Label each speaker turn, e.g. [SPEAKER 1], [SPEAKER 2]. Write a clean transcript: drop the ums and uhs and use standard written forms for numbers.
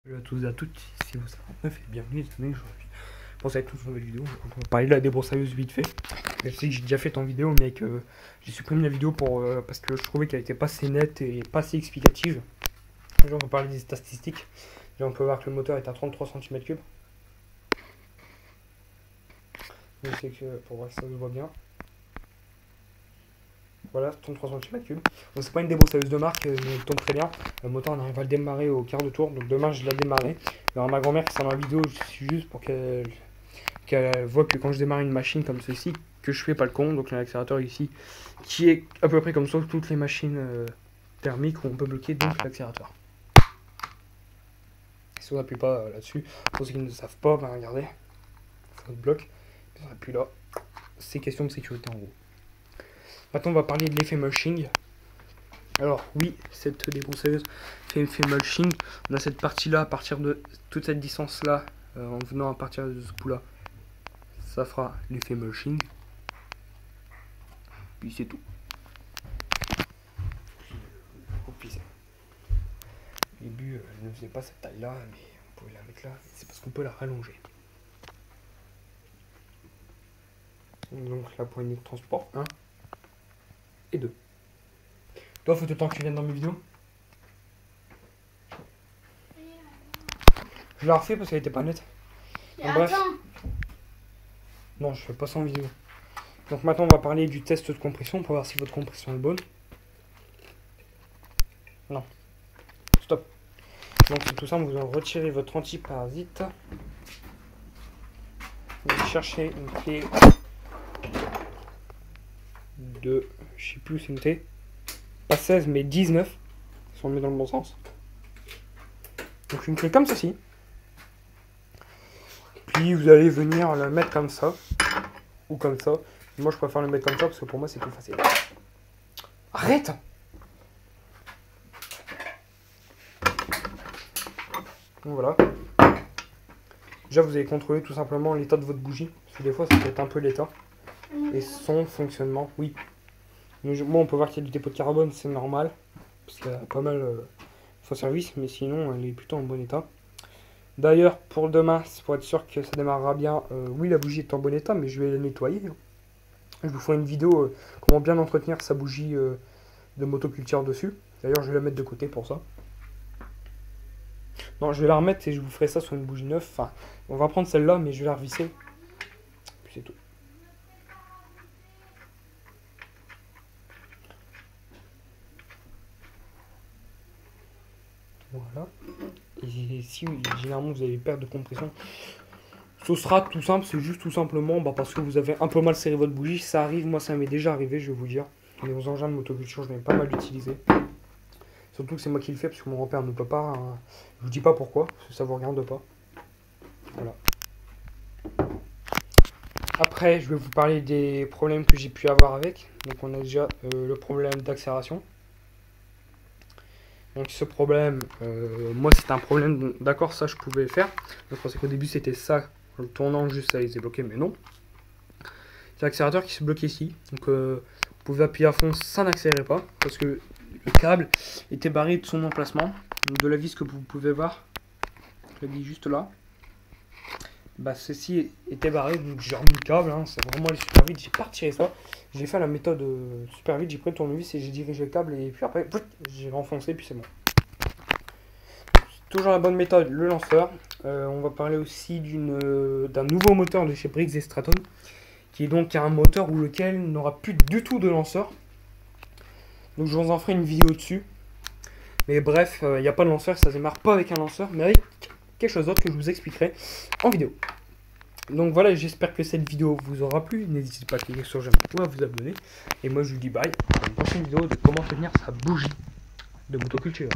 [SPEAKER 1] Bonjour à tous et à toutes, ici vous 59 et bienvenue dans une nouvelle vidéo. On va parler de la débroussailleuse vite fait. Je sais que j'ai déjà fait en vidéo mais que j'ai supprimé la vidéo parce que je trouvais qu'elle était pas assez nette et pas assez explicative. Déjà on va parler des statistiques. Déjà on peut voir que le moteur est à 33 cm3. Je sais que pour voir si ça se voit bien. Voilà, 33 cm3. Donc c'est pas une débroussailleuse de marque, mais elle tourne très bien. Le moteur on arrive à le démarrer au quart de tour, donc demain je l'ai démarré. Alors ma grand-mère qui sera dans la vidéo, je suis juste pour qu'elle voit que quand je démarre une machine comme ceci, que je fais pas le con. Donc l'accélérateur ici, qui est à peu près comme ça, toutes les machines thermiques où on peut bloquer donc l'accélérateur. Si on n'appuie pas là-dessus, pour ceux qui ne savent pas, ben regardez, ça se bloque. Si on appuie là, c'est question de sécurité en gros. Maintenant on va parler de l'effet mulching. Alors oui, cette débroussailleuse fait l'effet mulching. On a cette partie là, à partir de toute cette distance là, en venant à partir de ce bout là, ça fera l'effet mulching. Puis c'est tout. Au début, elle ne faisait pas cette taille là, mais on pouvait la mettre là. C'est parce qu'on peut la rallonger. Donc la poignée de transport 1 et 2. Toi, faut tout le temps que tu viennes dans mes vidéos. Je la refais parce qu'elle était pas nette. Donc, bref. Non, je fais pas ça en vidéo. Donc maintenant, on va parler du test de compression pour voir si votre compression est bonne. Non. Stop. Donc c'est tout simple, vous en retirez votre antiparasite. Vous cherchez une clé de... Je sais plus où c'est noté. Pas 16 mais 19. Si on le met dans le bon sens. Donc une clé comme ceci. Puis vous allez venir le mettre comme ça. Ou comme ça. Moi je préfère le mettre comme ça parce que pour moi c'est plus facile. Arrête! Donc voilà. Déjà vous allez contrôler tout simplement l'état de votre bougie. Parce que des fois ça peut être un peu l'état. Et son fonctionnement, oui. Moi on peut voir qu'il y a du dépôt de carbone, c'est normal. Parce qu'il y a pas mal faux service. Mais sinon elle est plutôt en bon état. D'ailleurs pour demain, pour être sûr que ça démarrera bien, oui la bougie est en bon état. Mais je vais la nettoyer. Je vous ferai une vidéo comment bien entretenir sa bougie de motoculture dessus. D'ailleurs je vais la mettre de côté pour ça. Non, je vais la remettre et je vous ferai ça sur une bougie neuve. Enfin, on va prendre celle-là, mais je vais la revisser. Puis c'est tout. Voilà. Et si généralement vous avez perte de compression, ce sera tout simple. C'est juste tout simplement parce que vous avez un peu mal serré votre bougie. Ça arrive, moi ça m'est déjà arrivé, je vais vous dire. Les engins de motoculture, je l'ai pas mal utilisé. Surtout que c'est moi qui le fais parce que mon repère ne peut pas. Hein. Je vous dis pas pourquoi, parce que ça vous regarde pas. Voilà. Après, je vais vous parler des problèmes que j'ai pu avoir avec. Donc on a déjà le problème d'accélération. Donc ce problème, moi c'était un problème, d'accord, ça je pouvais le faire. Je pensais qu'au début c'était ça, en le tournant juste ça les débloquer, mais non. C'est l'accélérateur qui se bloque ici. Donc vous pouvez appuyer à fond, ça n'accélérait pas, parce que le câble était barré de son emplacement. Donc de la vis que vous pouvez voir, je l'ai dit juste là. Bah ceci était barré, donc j'ai remis le câble, hein, c'est vraiment allé super vite, j'ai pas retiré ça. J'ai fait la méthode super vite, j'ai pris le tournevis et j'ai dirigé le câble et puis après j'ai renfoncé puis c'est bon. Toujours la bonne méthode, le lanceur. On va parler aussi d'un nouveau moteur de chez Briggs & Stratton, qui est donc un moteur où lequel n'aura plus du tout de lanceur. Donc je vous en ferai une vidéo dessus. Mais bref, il n'y a pas de lanceur, ça ne démarre pas avec un lanceur, mais avec quelque chose d'autre que je vous expliquerai en vidéo. Donc voilà, j'espère que cette vidéo vous aura plu. N'hésitez pas à cliquer sur j'aime ou à vous abonner. Et moi je vous dis bye. Pour une prochaine vidéo de comment tenir sa bougie de motoculture.